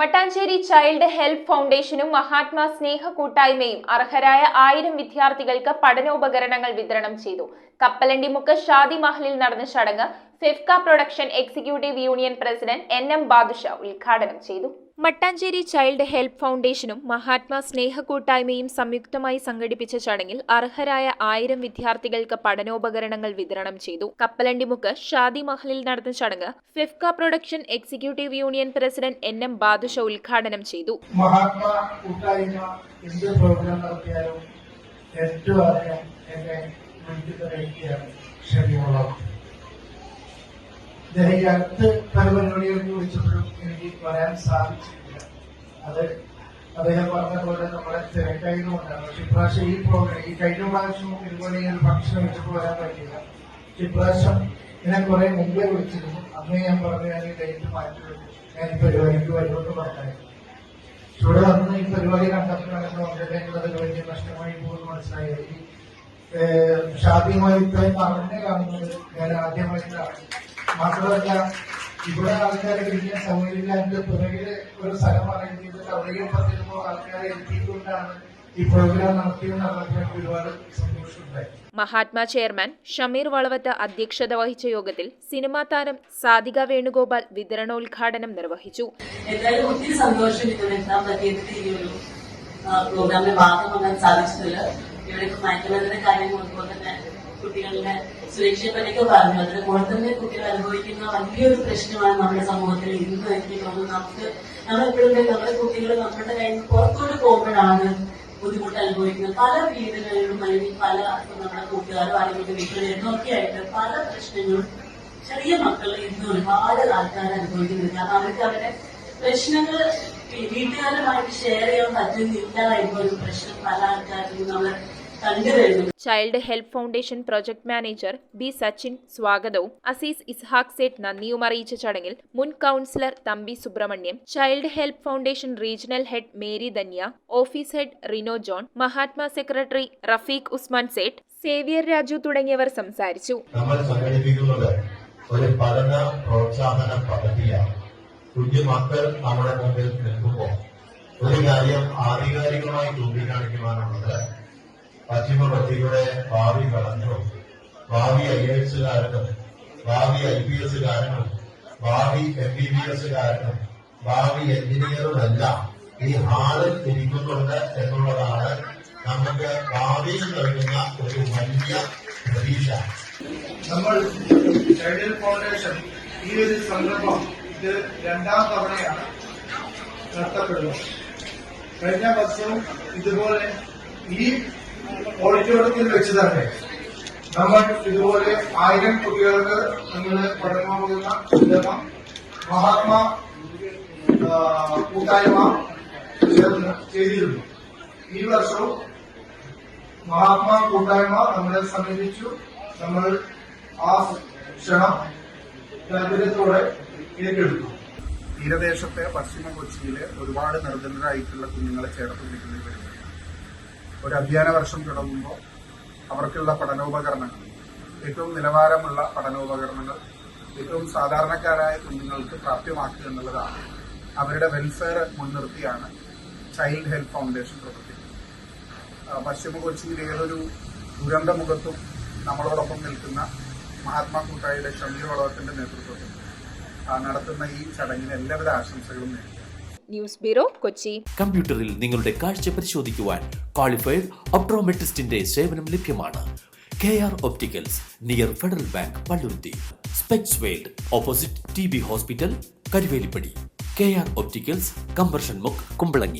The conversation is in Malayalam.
മട്ടാഞ്ചേരി ചൈൽഡ് ഹെൽപ്പ് ഫൗണ്ടേഷനും മഹാത്മാ സ്നേഹ കൂട്ടായ്മയും അർഹരായ 1000 വിദ്യാർത്ഥികൾക്ക് പഠനോപകരണങ്ങൾ വിതരണം ചെയ്തു. കപ്പലണ്ടിമുക്ക് ഷാദി മഹലിൽ നടന്ന ചടങ്ങ് FEFKA production executive union president NM Badusha ഉദ്ഘാടനം ചെയ്തു. മട്ടാഞ്ചേരി ചൈൽഡ് ഹെൽപ്പ് ഫൗണ്ടേഷനും മഹാത്മാ സ്നേഹ കൂട്ടായ്മയും സംയുക്തമായി സംഘടിപ്പിച്ച ചടങ്ങിൽ അർഹരായ 1000 വിദ്യാർത്ഥികൾക്ക് പഠനോപകരണങ്ങൾ വിതരണം ചെയ്തു. കപ്പലണ്ടിമുക്ക് ഷാദി മഹലിൽ നടന്ന ചടങ്ങ് FEFKA production executive union president NM Badusha ഉദ്ഘാടനം ചെയ്തു. മഹാത്മാ കൂട്ടായ്മ എന്ത് പ്രോഗ്രാം നടത്തിയാലും ഏറ്റവും അധികം എന്നെ മുൻപിലാണ് ക്ഷണിയുള്ളത്. ഈ അടുത്ത് പല പരിപാടികൾക്ക് വിളിച്ചപ്പോഴും എനിക്ക് വരാൻ സാധിച്ചിട്ടില്ല. അത് അദ്ദേഹം പറഞ്ഞ പോലെ നമ്മുടെ തിരക്കായതുകൊണ്ടാണ്. പക്ഷെ ഇപ്രാവശ്യം ഈ പ്രോഗ്രാം ഈ കഴിഞ്ഞ പ്രാവശ്യവും ഇതുപോലെ ഒരു ഫംഗ്ഷൻ വെച്ചപ്പോൾ വരാൻ പറ്റില്ല. ഇപ്രാവശ്യം ഞാൻ കുറെ മുമ്പേ വിളിച്ചിരുന്നു. അന്ന് ഞാൻ പറഞ്ഞു ഞാൻ ഈ ഡേറ്റ് മാറ്റി ഞാൻ ഈ പരിപാടിക്ക് വരുമെന്ന് പറഞ്ഞായിരുന്നു. ഇവിടെ വന്ന് ഈ പരിപാടി കണ്ടപ്പോഴാണ് അത് വലിയ നഷ്ടമായി പോകുന്നു മനസ്സിലായത്. ഈ ഷാദിയുമായി ഇത്രയും അങ്ങനെ കാണുന്നത് ഞാൻ ആദ്യമായിട്ടാണ്. മാത്രമല്ല ഇവിടെ ആൾക്കാരെ ഇരിക്കാൻ സൗകര്യമില്ലാണ്ട് പിറകില് ഒരു സ്ഥലം അറേഞ്ച് ചെയ്തിട്ട് അവിടേക്കും പറഞ്ഞിരുമ്പോൾ ആൾക്കാരെ എത്തിക്കൊണ്ടാണ് ഈ പ്രോഗ്രാം നടത്തിയെന്ന് അറിഞ്ഞാൽ ഒരുപാട് സന്തോഷമുണ്ടായി. മഹാത്മാ ചെയർമാൻ ഷമീർ വളവത്ത് അധ്യക്ഷത വഹിച്ച യോഗത്തിൽ സിനിമാ താരം സാധിക വേണുഗോപാൽ വിതരണോദ്ഘാടനം നിർവഹിച്ചു. എന്തായാലും ഒത്തിരി സന്തോഷം ഇതിനെത്താൻ പറ്റിയിട്ട് ഈ ഒരു പ്രോഗ്രാമിന്റെ ഭാഗമാകാൻ സാധിച്ചിട്ടില്ല. ഇവിടെ മയക്കുമരുന്നിന്റെ കാര്യം അതുപോലെ തന്നെ കുട്ടികളുടെ സുരക്ഷയെ പറ്റിയൊക്കെ പറഞ്ഞു. അതിന് കൂടെ തന്നെ കുട്ടികൾ അനുഭവിക്കുന്ന വലിയൊരു പ്രശ്നമാണ് നമ്മുടെ സമൂഹത്തിൽ ഇന്ന്. എനിക്ക് തോന്നുന്നു നമ്മളെപ്പോഴും നമ്മുടെ കുട്ടികൾ നമ്മുടെ കയ്യിൽ നിന്ന് പുറത്തോട്ട് പോകുമ്പോഴാണ് ബുദ്ധിമുട്ട് അനുഭവിക്കുന്നത്. പല വീടുകളിലും അല്ലെങ്കിൽ പല നമ്മുടെ കൂട്ടുകാരോ അല്ലെങ്കിൽ വീട്ടിലും ഒക്കെ ആയിട്ട് പല പ്രശ്നങ്ങളും ചെറിയ മക്കൾ ഇന്ന് ഒരുപാട് ആൾക്കാർ അനുഭവിക്കുന്നില്ല. കാരണം അവർക്ക് അവരുടെ പ്രശ്നങ്ങൾ വീട്ടുകാരുമായിട്ട് ഷെയർ ചെയ്യാൻ പറ്റുന്നില്ല എന്നൊരു പ്രശ്നം പല ആൾക്കാരും നമ്മൾ കണ്ടുവരുന്നു. Child help foundation project manager B Sachin സ്വാഗതവും അസീസ് ഇസ്ഹാഖ് സേഠ് നന്ദിയും അറിയിച്ച ചടങ്ങിൽ മുൻ councillor Thampi Subrahmanyam, child help foundation regional head Mary Dhanya, office head Rino John, Mahatma secretary Rafeeq Usman Sait, Xavier Raju തുടങ്ങിയവർ സംസാരിച്ചു. നമ്മൾ സംഘടിപ്പിക്കുന്നത് ഒരു പഠന പ്രോത്സാഹന പദ്ധതിയാണ്. കുഞ്ഞുമക്കൾ നമ്മുടെ മുമ്പിൽ നിൽക്കുമ്പോൾ ഒരു കാര്യം ആധികാരികമായി ചൂണ്ടിക്കാണിക്കുവാനുള്ളത് പശ്ചിമബന്ധിയുടെ ഭാവി കളഞ്ഞും ഭാവി IAS-കാരനും ഭാവി IPS-കാരനും ഭാവി MBBS-കാരനും ഭാവി എഞ്ചിനീയറുമെല്ലാം ഈ ഹാളിൽ ഇരിക്കുന്നുണ്ട് എന്നുള്ളതാണ് നമുക്ക് ഭാവിയിൽ നൽകുന്ന ഒരു വലിയ പ്രതീക്ഷ. നമ്മൾ ചൈൽഡ് ഫൗണ്ടേഷൻ ഈ ഒരു സംരംഭം ഇത് 2ാം തവണയാണ് നടത്തപ്പെടുന്നത്. കഴിഞ്ഞ വർഷവും ഇതുപോലെ ഈ ഓഡിറ്റോറിയത്തിൽ വെച്ച് തന്നെ നമ്മൾ ഇതുപോലെ 1000 കുട്ടികൾക്ക് നമ്മൾ പഠനോപകരണം മഹാത്മാ കൂട്ടായ്മ ചെയ്തിരുന്നു. ഈ വർഷവും മഹാത്മാ കൂട്ടായ്മ നമ്മളെ സമീപിച്ചു. നമ്മൾ ആ ക്ഷണം താല്പര്യത്തോടെ ഏറ്റെടുത്തു. തീരദേശത്തെ പശ്ചിമ കൊച്ചിയിലെ ഒരുപാട് നിർധനരായിട്ടുള്ള കുഞ്ഞുങ്ങളെ ചേർത്ത് പിടിക്കുന്നതിന് വേണ്ടി ഒരു അധ്യയന വർഷം തുടങ്ങുമ്പോൾ അവർക്കുള്ള പഠനോപകരണങ്ങൾ, ഏറ്റവും നിലവാരമുള്ള പഠനോപകരണങ്ങൾ ഏറ്റവും സാധാരണക്കാരായ കുഞ്ഞുങ്ങൾക്ക് പ്രാപ്യമാക്കുക എന്നുള്ളതാണ്. അവരുടെ വെൽഫെയർ മുൻനിർത്തിയാണ് ചൈൽഡ് ഹെൽപ്പ് ഫൗണ്ടേഷൻ പ്രവർത്തിക്കുന്നത്. പശ്ചിമ കൊച്ചിയിൽ ഏതൊരു ദുരന്തമുഖത്തും നമ്മളോടൊപ്പം നിൽക്കുന്ന മഹാത്മാ കൂട്ടായ്മയുടെ ഷമീർ വളവത്തിന്റെ നേതൃത്വത്തിൽ നടത്തുന്ന ഈ ചടങ്ങിന് എല്ലാവിധ ആശംസകളും നേരുന്നു. News bureau, Kochi. കമ്പ്യൂട്ടറിൽ നിങ്ങളുടെ കാഴ്ച പരിശോധിക്കുവാൻ ക്വാളിഫൈഡ് ഒപ്ട്രോമെട്രിസ്റ്റിന്റെ സേവനം ലഭ്യമാണ്. KR opticals, near federal bank, Palluruthy. Specs world, opposite TB hospital, Karuvelippady. KR opticals, combustion മുക്ക്, കുമ്പളങ്ങി.